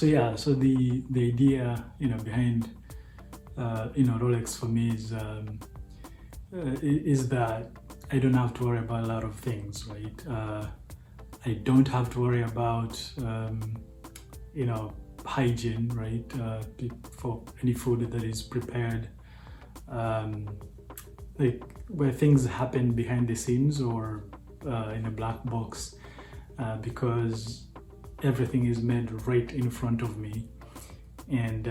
Yeah. So the idea, behind Rolex for me is that I don't have to worry about a lot of things, right? I don't have to worry about hygiene, right? For any food that is prepared, like where things happen behind the scenes or in a black box, because everything is made right in front of me. And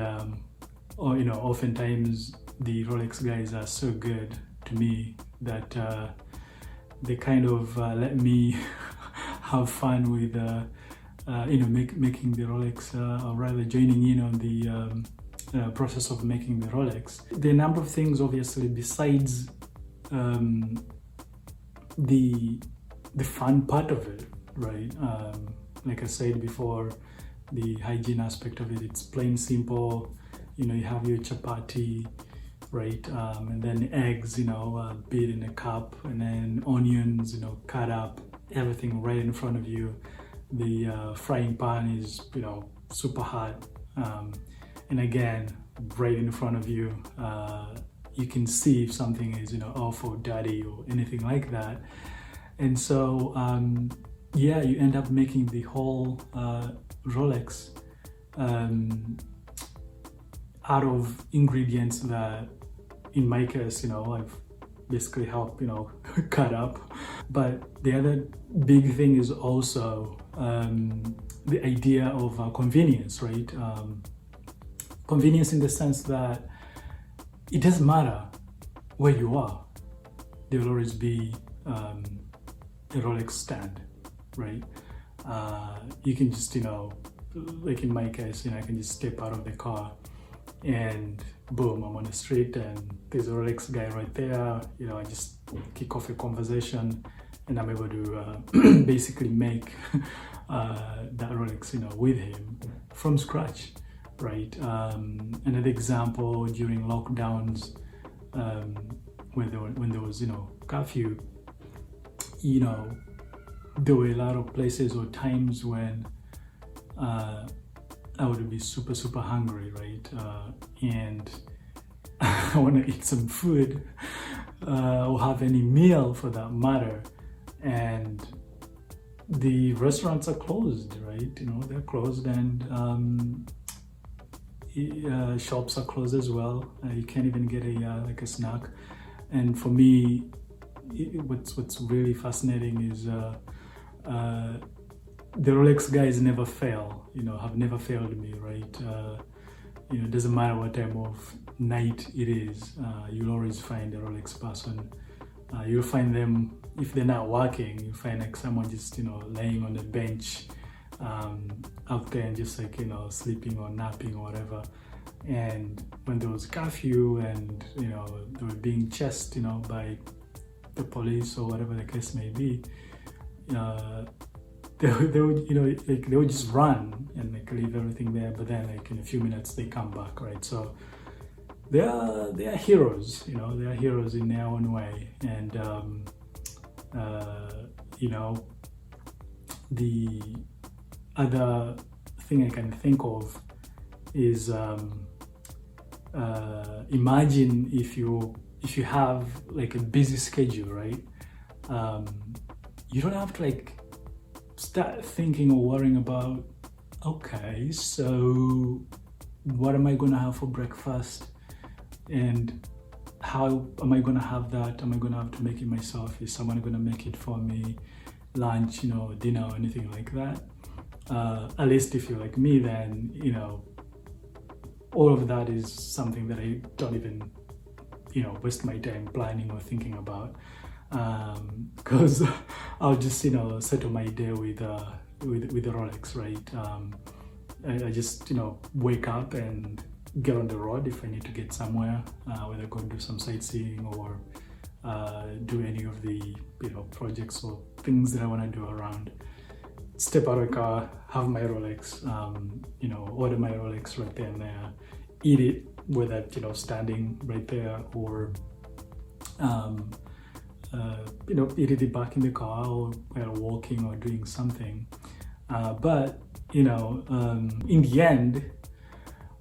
oftentimes the Rolex guys are so good to me that they kind of let me have fun with making the Rolex, or rather joining in on the process of making the Rolex. There are a number of things, obviously, besides the fun part of it, right? Like I said before, the hygiene aspect of it, it's plain simple. You have your chapatti, right? And then eggs, beat in a cup, and then onions, cut up, everything right in front of you. The frying pan is, super hot. And again, right in front of you. You can see if something is, off or dirty or anything like that. And so, you end up making the whole Rolex out of ingredients that, in my case, I've basically helped, cut up. But the other big thing is also the idea of convenience, right? Convenience in the sense that it doesn't matter where you are. There will always be a Rolex stand, right? You can just, like in my case, I can just step out of the car and boom, I'm on the street and there's a Rolex guy right there. I just kick off a conversation and I'm able to basically make that Rolex, with him from scratch, right? Another example, during lockdowns, when there was, curfew, there were a lot of places or times when I would be super, super hungry, right? And I want to eat some food or have any meal for that matter. And the restaurants are closed, right? They're closed, and shops are closed as well. You can't even get a snack. And for me, what's really fascinating is the Rolex guys never fail, have never failed me, right? It doesn't matter what time of night it is, you'll always find a Rolex person. You'll find them, if they're not working, you find like someone just, laying on a bench out there and just like, sleeping or napping or whatever. And when there was curfew and, they were being chased, by the police or whatever the case may be, they would, they would just run and leave everything there. But then in a few minutes they come back, right? So they are heroes, they are heroes in their own way. And the other thing I can think of is imagine if you have like a busy schedule, right? You don't have to start thinking or worrying about, okay, so what am I gonna have for breakfast? And how am I gonna have that? Am I gonna have to make it myself? Is someone gonna make it for me? Lunch, dinner or anything like that? At least if you're like me, then, all of that is something that I don't even, waste my time planning or thinking about. Because I'll just, settle my day with the Rolex, right? I just, wake up and get on the road if I need to get somewhere, whether go do some sightseeing or do any of the, projects or things that I want to do around. Step out of the car, have my Rolex, order my Rolex right there and there, eat it, whether, standing right there or, eat it back in the car or while walking or doing something. But in the end,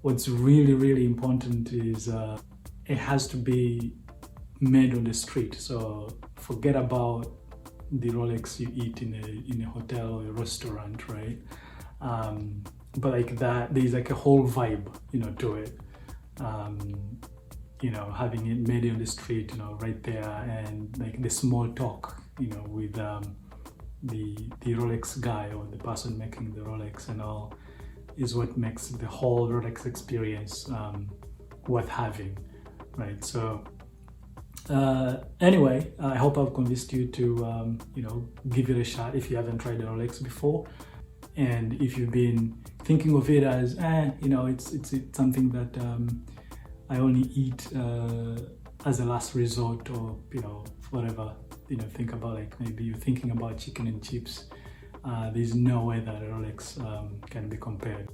what's really important is it has to be made on the street. So forget about the Rolex you eat in a hotel or a restaurant, right? But like that, there's like a whole vibe, to it. Having it made on the street, right there, and like the small talk, with the Rolex guy or the person making the Rolex and all, is what makes the whole Rolex experience worth having, right? So anyway, I hope I've convinced you to give it a shot if you haven't tried the Rolex before, and if you've been thinking of it as it's something that I only eat as a last resort, or whatever, think about, like maybe you're thinking about chicken and chips. There's no way that a Rolex can be compared.